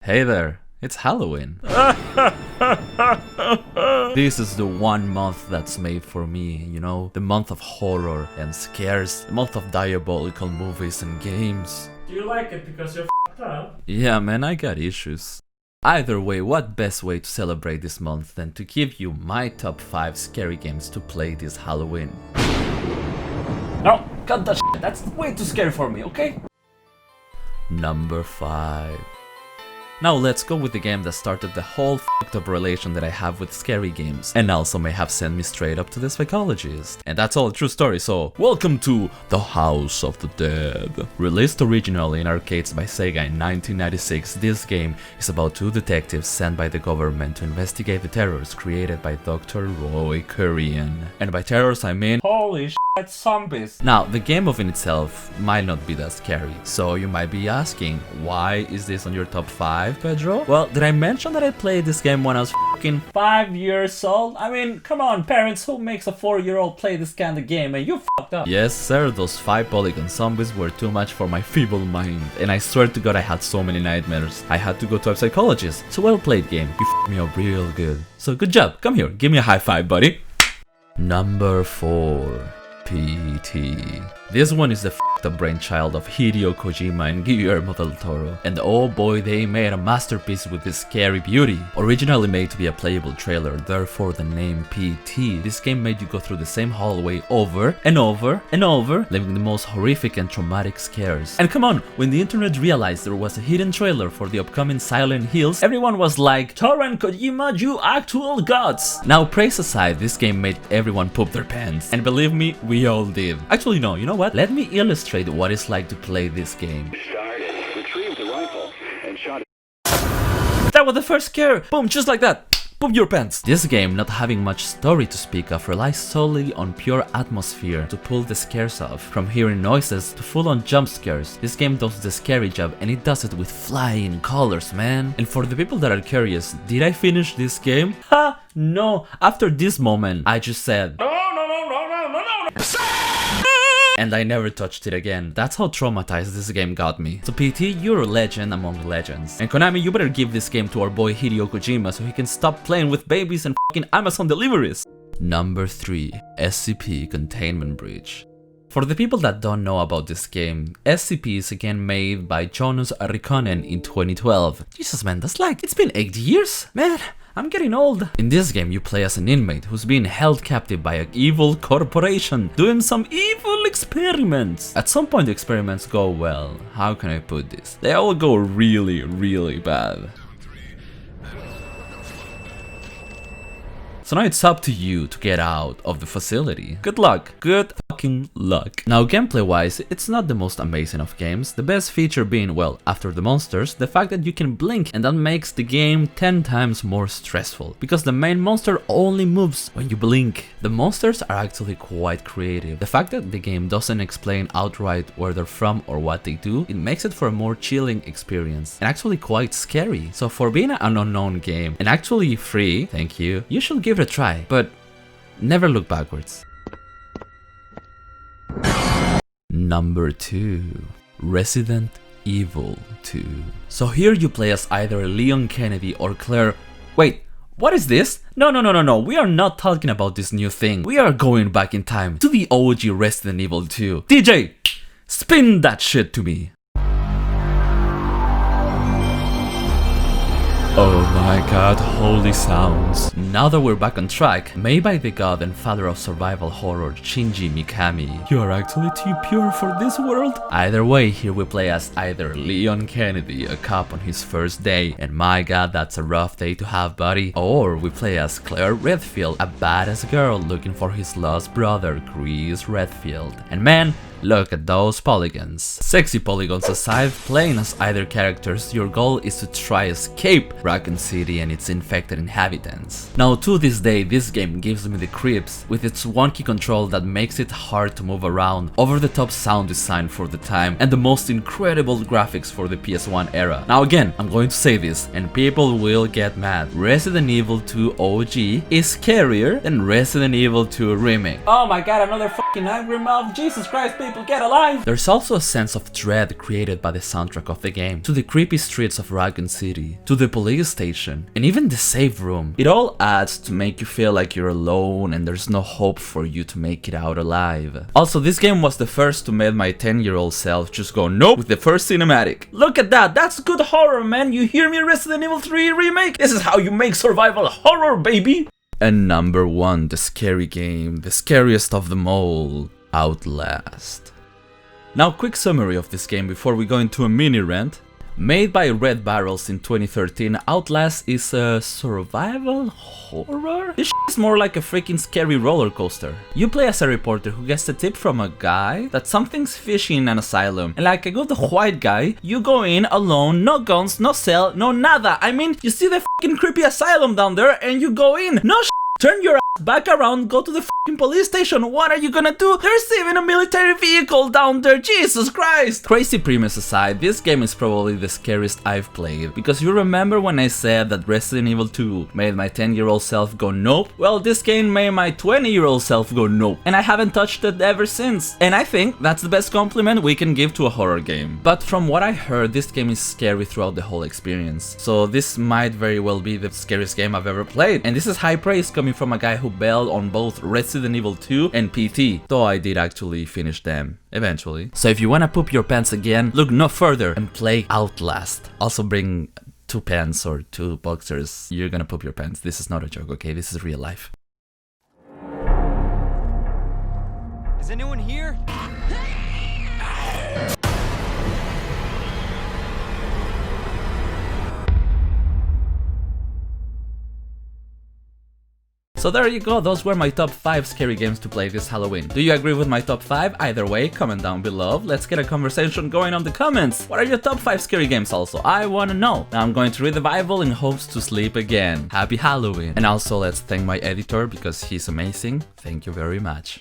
Hey there, it's Halloween. This is the one month that's made for me, you know? The month of horror and scares, the month of diabolical movies and games. Do you like it because you're f***ed up? Yeah man, I got issues. Either way, what best way to celebrate this month than to give you my top 5 scary games to play this Halloween? No, cut that shit, that's way too scary for me, okay? Number 5. Now let's go with the game that started the whole fucked up relation that I have with scary games, and also may have sent me straight up to the psychologist. And that's all a true story, so welcome to The House of the Dead. Released originally in arcades by Sega in 1996, this game is about 2 detectives sent by the government to investigate the terrors created by Dr. Roy Currian. And by terrors I mean Holy shit, zombies. Now, the game of in itself might not be that scary, so you might be asking, why is this on your top 5, Pedro? Well, did I mention that I played this game when I was fucking 5 years old? I mean, come on, parents, who makes a 4-year-old play this kind of game and you fucked up? Yes, sir, those 5 polygon zombies were too much for my feeble mind, and I swear to God I had so many nightmares. I had to go to a psychologist. So well played, game. You f***ed me up real good. So good job. Come here, give me a high five, buddy. Number 4. PT. This one is the f***ed up brainchild of Hideo Kojima and Guillermo del Toro, and oh boy, they made a masterpiece with this scary beauty. Originally made to be a playable trailer, therefore the name PT, this game made you go through the same hallway over and over and over, leaving the most horrific and traumatic scares. And come on, when the internet realized there was a hidden trailer for the upcoming Silent Hills, everyone was like, Toro and Kojima, you actual gods! Now praise aside, this game made everyone poop their pants, and believe me, we all did. Actually no, you know what? Let me illustrate what it's like to play this game. Retrieved the rifle and shot it. That was the first scare! Boom, just like that! Poop your pants! This game, not having much story to speak of, relies solely on pure atmosphere to pull the scares off. From hearing noises to full-on jump scares, this game does the scary job, and it does it with flying colors, man. And for the people that are curious, did I finish this game? Ha! No! After this moment, I just said, no! And I never touched it again. That's how traumatized this game got me. So PT, you're a legend among legends. And Konami, you better give this game to our boy Hideo Kojima so he can stop playing with babies and fucking Amazon deliveries. Number 3. SCP Containment Bridge. For the people that don't know about this game, SCP is again made by Jonas Rikkonen in 2012. Jesus man, that's like, it's been 8 years? Man, I'm getting old. In this game, you play as an inmate who's being held captive by an evil corporation, doing some evil experiments. At some point, the experiments go well. How can I put this? They all go really, really bad. So now it's up to you to get out of the facility. Good luck. Good fucking luck. Now gameplay wise, it's not the most amazing of games. The best feature being, well, after the monsters, the fact that you can blink, and that makes the game 10 times more stressful. Because the main monster only moves when you blink. The monsters are actually quite creative. The fact that the game doesn't explain outright where they're from or what they do, it makes it for a more chilling experience. And actually quite scary. So for being an unknown game, and actually free, thank you, you should give a try, but never look backwards. Number 2. Resident Evil 2. So here you play as either Leon Kennedy or Claire. Wait, what is this? No, we are not talking about this new thing. We are going back in time to the OG Resident Evil 2. DJ, spin that shit to me. Oh my god, holy sounds. Now that we're back on track, made by the god and father of survival horror Shinji Mikami, you are actually too pure for this world. Either way, here we play as either Leon Kennedy, a cop on his first day, and my god, that's a rough day to have, buddy. Or we play as Claire Redfield, a badass girl looking for his lost brother, Chris Redfield. And man, look at those polygons. Sexy polygons aside, playing as either characters, your goal is to try escape Raccoon City and its infected inhabitants. Now to this day, this game gives me the creeps with its wonky control that makes it hard to move around, over the top sound design for the time, and the most incredible graphics for the PS1 era. Now again, I'm going to say this, and people will get mad. Resident Evil 2 OG is scarier than Resident Evil 2 Remake. Oh my god, another fucking Angry Mouth. Jesus Christ, people. people, get alive! There's also a sense of dread created by the soundtrack of the game, to the creepy streets of Raccoon City, to the police station, and even the save room. It all adds to make you feel like you're alone and there's no hope for you to make it out alive. Also, this game was the first to make my 10-year-old self just go nope with the first cinematic. Look at that, that's good horror, man. You hear me, Resident Evil 3 remake? This is how you make survival horror, baby! And number 1, the scary game, the scariest of them all, Outlast. Now, quick summary of this game before we go into a mini rant. Made by Red Barrels in 2013, Outlast is a survival horror? This is more like a freaking scary roller coaster. You play as a reporter who gets a tip from a guy that something's fishy in an asylum, and like a good white guy, you go in alone, no guns, no cell, no nada. I mean, you see the freaking creepy asylum down there and you go in. No turn your ass back around, go to the fucking police station. What are you gonna do? There's even a military vehicle down there. Jesus Christ! Crazy premise aside, this game is probably the scariest I've played. Because you remember when I said that Resident Evil 2 made my 10-year-old self go nope? Well, this game made my 20-year-old self go nope. And I haven't touched it ever since. And I think that's the best compliment we can give to a horror game. But from what I heard, this game is scary throughout the whole experience. So this might very well be the scariest game I've ever played. And this is high praise coming from a guy who bailed on both Resident Evil 2 and PT, though I did actually finish them eventually. So if you wanna poop your pants again, look no further and play Outlast. Also bring 2 pants or 2 boxers. You're gonna poop your pants. This is not a joke, okay? This is real life. Is anyone here? So there you go, those were my top 5 scary games to play this Halloween. Do you agree with my top 5? Either way, comment down below. Let's get a conversation going on the comments. What are your top 5 scary games also? I wanna know. Now I'm going to read the Bible in hopes to sleep again. Happy Halloween. And also let's thank my editor because he's amazing. Thank you very much.